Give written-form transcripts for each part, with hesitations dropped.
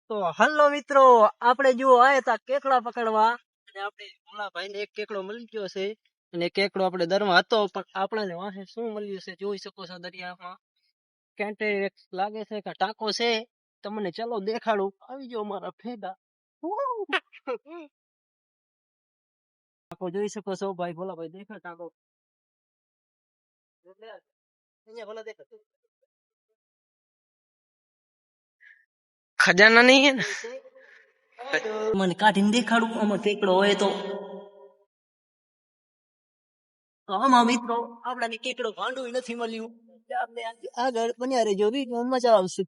તો હલો મિત્રો, આપણે જો આયા તા કેકડા પકડવા અને આપણે ભોળાભાઈને એક કેકડો મળી ગયો છે અને કેકડો આપણે દરમાં હતો પણ આપણને વાહે શું મળ્યું છે જોઈ શકો છો. દરિયામાં કેન્ટેક્સ લાગે છે કે ટાંકો છે, તમને ચલો દેખાડું. આવી જાઓ મારા ભેગા. ટાંકો જોઈ શકો છો ભાઈ. ભોળાભાઈ દેખાડ ટાંકો. અહીંયા ભલા દેખાડ. खजाना नहीं है ना। મને કાઢીને દેખાડું આમાં કેકડો હોય તો. આમાં મિત્રો આપણાને કેકડો ભાંડું નથી મળ્યું. આપણે આગળ બન્યા રહેજો, વિડીયોમાં મજા આવશે.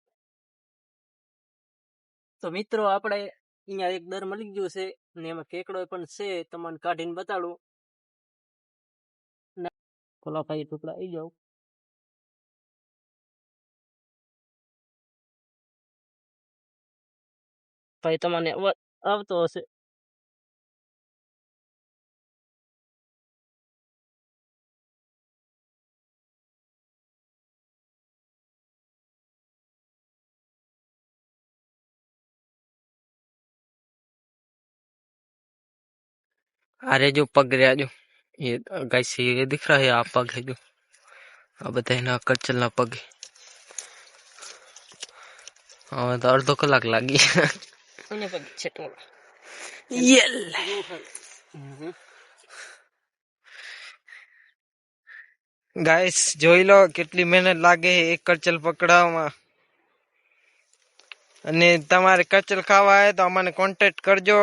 તો મિત્રો આપણે અહીંયા એક દર મળી ગયું છે અને એમાં કેકડો પણ છે, તમને કાઢીને બતાડું. ભલા ભાઈ ટુકડા આવી જાવ. ભાઈ તમને આવતો હશે. अरे जो पग रहा जो ये गाइस ये दिख रहा है, आप पग है जो अब बताए ना कर चलना पग हाँ तो अर्धो कलाक लागी અને પગ છે તો ये गाइस જોઈ લો કેટલી મહેનત લાગે એક કરચલ પકડવામાં. અને તમારે કરચલ ખાવા આવે તો અમને કોન્ટેક્ટ કરજો,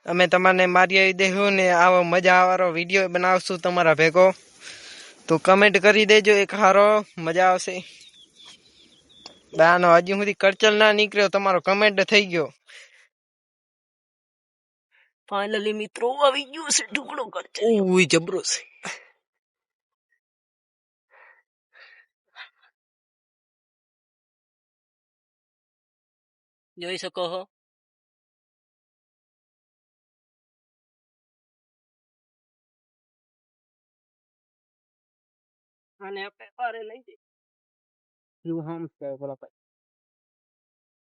અમે તમને મારી આવી દેવું ને આવો મજા વાળો વિડીયો બનાવશું તમારા ભેગો. તો કમેન્ટ કરી દેજો એક હારો, મજા આવશે. બાનો હજી સુધી કરચલ ના નીકળ્યો, તમારો કમેન્ટ થઈ ગયો. ફાઇનલી મિત્રો આવી ગયો છે ટુકડો કરચલ. ઓય જબરો છે. જોઈ શકો છો. અને આપણે પારે લઈ જઈએ.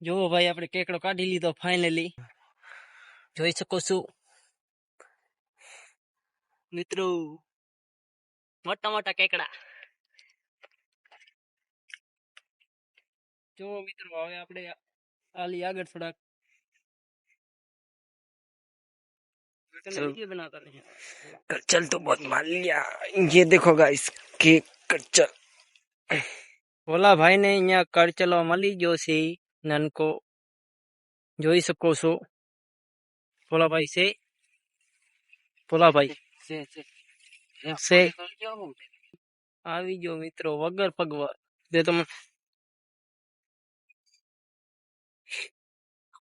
જો ભાઈ આપણે કેકડો કાઢી લીધો ફાઇનલી. જોઈ શકો છો મિત્રો, મોટા મોટા કેકડા. જો મિત્રો હવે આપણે આલી આગળ થોડાક वीडियो बनाता नहीं. करचल तो बहुत मार लिया. ये देखो गाइस के करचल. ભોલા ભાઈ ને અહીંયા કરચલો મળી ગયો છે નાનકો. જોઈ શકો છો. ભોલાભાઈ છે. ભોલાભાઈ છે. આવી ગયો મિત્રો વગર પગવા. જે તમે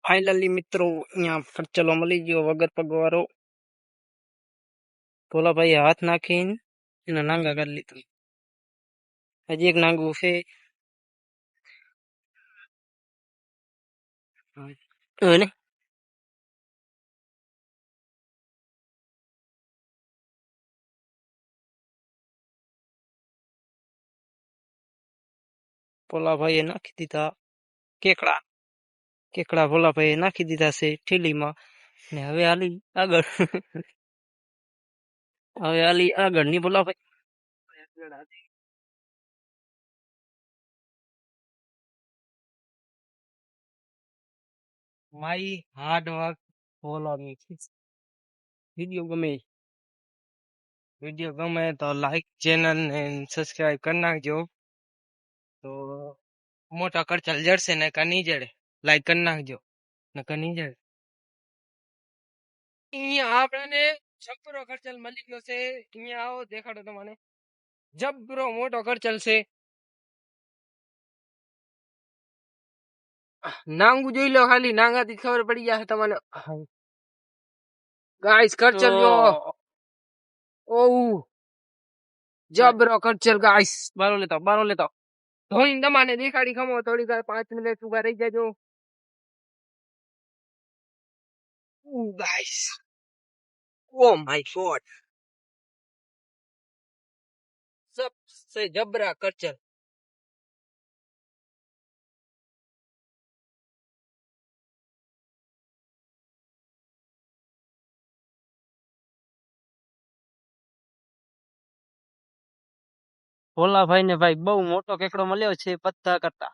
ફાઇનલી મિત્રો અહીંયા કરચલો મળી ગયો વગર પગવાળો. ભોલાભાઈ હાથ નાખીને એના નાંગા કરી લીધું. હજી એક નાંગું છે. ને ભોલાભાઈએ નાખી દીધા કેકડા. કેકડા ભોલાભાઈએ નાખી દીધા છે ઠેલીમાં ને હવે હાલી આગળ. હવે હાલી આગળ ની ભોલાભાઈ. માય હાર્ડ વર્ક ફોલોવી. વિડીયો ગમે તો લાઈક ચેનલ ને સબસ્ક્રાઇબ કરી નાખજો. તો મોટા કરચલ જડશે ને કની જડે લાઈક કરી નાખજો ને કની જડે. અહીંયા આપણને જબરો કરચલ મળી ગયો છે. અહીંયા આવો દેખાડો તમને. જબરો મોટો કરચલ છે. નાંગું જોઈ લો ખાલી, નાંગાથી ખબર પડી જાય તમને. ગાઈસ કરચલ જો. ઓહ જબરો કરચલ ગાઈસ. બારો લેતો ધોઈને તમાને દેખાડી ખમો. થોડી વાર 5 મિનિટ ઉભા રહી જાજો. ગાઈસ ઓ માય ગોડ सबसे जबरा करचल. ભોલાભાઈ ને ભાઈ બહુ મોટો કેકડો મળ્યો છે પત્તા કરતા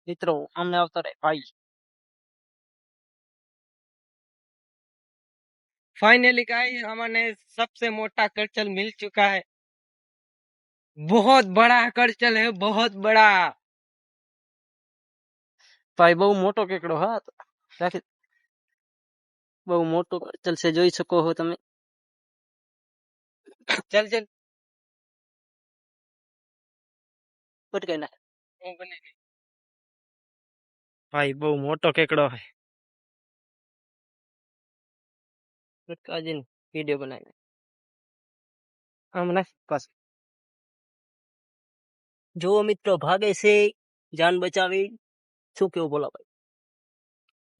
મિત્રો અમને આવતો રહે ભાઈ फाइनली गाइस हमारे सबसे मोटा करचल मिल चुका है बहुत बड़ा करचल है बहुत बड़ा ભાઈ બહુ મોટો કેકડો હા રાખી બહુ મોટો કરચલ છે જોઈ શકો છો તમે चल चल પટકાઈ નાખ ભાઈ બહુ મોટો કેકડો છે પટકાજી વિડીયો બનાવી આમ નાખ પાછું જો મિત્રો ભાગે છે જાન બચાવી શું કેવું બોલા ભાઈ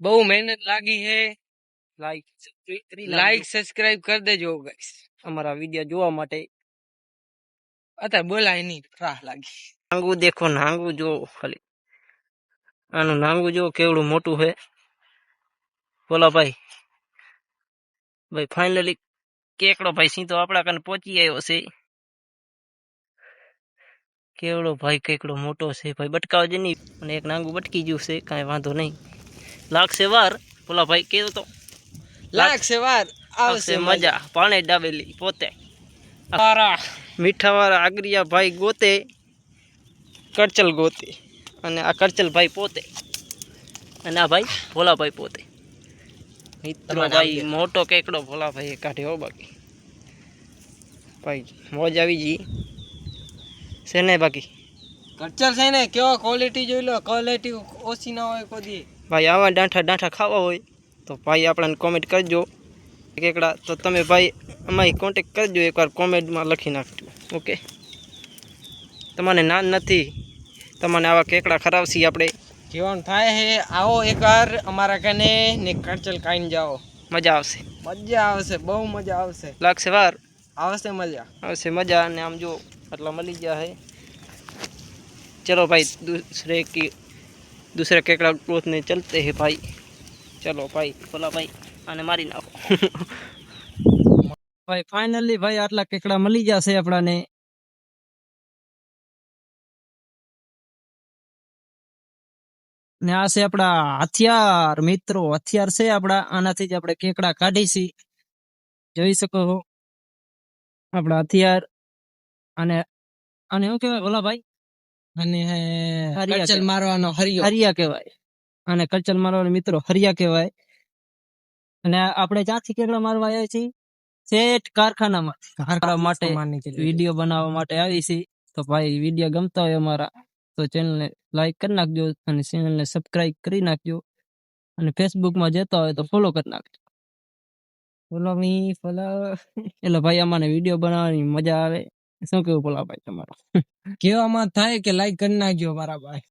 बहुत मेहनत लागी है લાઈક सब्सक्राइब कर देजो गाइस અમારા વિડીયો જોવા માટે अता बोलाय नहीं राह लागी નાંગું દેખો નાંગું જો ખાલી આનું નાંગું જો કેવડું મોટું છે બોલો ભાઈ ભાઈ ફાઇનલી કેકડો ભાઈ સીધો આપણા કને પહોંચી આવ્યો છે કેવડો ભાઈ કેકડો મોટો છે ભાઈ બટકાવજે નહીં અને એક નાંગું બટકી ગયું છે કાંઈ વાંધો નહીં લાગશે વાર બોલા ભાઈ કેવું તો लाख से वार આવશે મજા પાણે ડાબેલી પોતે तारा મીઠાવાળા આગરિયા ભાઈ ગોતે કરચલ ગોતે અને આ કરચલ ભાઈ પોતે અને આ ભાઈ ભોલાભાઈ પોતે મિત્રો ભાઈ મોટો કેકડો ભોલાભાઈ કાઢ્યો બાકી ભાઈ મોજ આવી જી છે ને બાકી કરચલ છે ને કેવો ક્વોલિટી જોઈ લો ક્વોલિટી ઓછી ના હોય કોઈ ભાઈ આવા ડાંઠા ખાવા હોય તો ભાઈ આપણને કોમેન્ટ કરજો કેકડા તો તમે ભાઈ અમારી કોન્ટેક્ટ કરજો એકવાર કોમેન્ટમાં લખી નાખજો ઓકે તમને ના નથી તમને આવા કેકડા ખરાવશી આપણે કેવાનું થાય હે આવો એકવાર અમારા કને ને કરચલ ખાઈને જાઓ મજા આવશે મજા આવશે બહુ મજા આવશે લાગશે વાર આવશે મજા આવશે મજા અને આમ જો આટલા મળી ગયા है चलो भाई दूसरे केकड़ा गोतने चलते हैं भाई चलो भाई बोला भाई आने मारी नाखो भाई फाइनली भाई आटला केकड़ा मળી જશે આપણાને ને આ છે આપણા હથિયાર મિત્રો હથિયાર છે આપણા આનાથી જ આપણે કેકડા કાઢીશી જોઈ શકો છો આપણા હથિયાર અને આને શું કહેવાય ભોલા ભાઈ અને હરિયા કરચલ મારવાનો હરિયો હરિયા કહેવાય અને કરચલ મારવાનો મિત્રો હરિયા કહેવાય અને આપણે જ્યાંથી કેકડા મારવા આવ્યા છીએ શેઠ કારખાનામાં માટે વિડીયો બનાવવા માટે આવી છે તો ભાઈ વિડીયો ગમતા હોય અમારા તો ચેનલને લાઈક કરી નાખજો અને ચેનલને સબસ્ક્રાઇબ કરી નાખજો અને ફેસબુકમાં જતા હોય તો ફોલો કરી નાખજો ફોલો મી ફોલો એટલે ભાઈ અમારે વિડીયો બનાવવાની મજા આવે શું કેવું બોલા ભાઈ તમારો કેવામાં થાય કે લાઈક કરી નાખજો મારા ભાઈ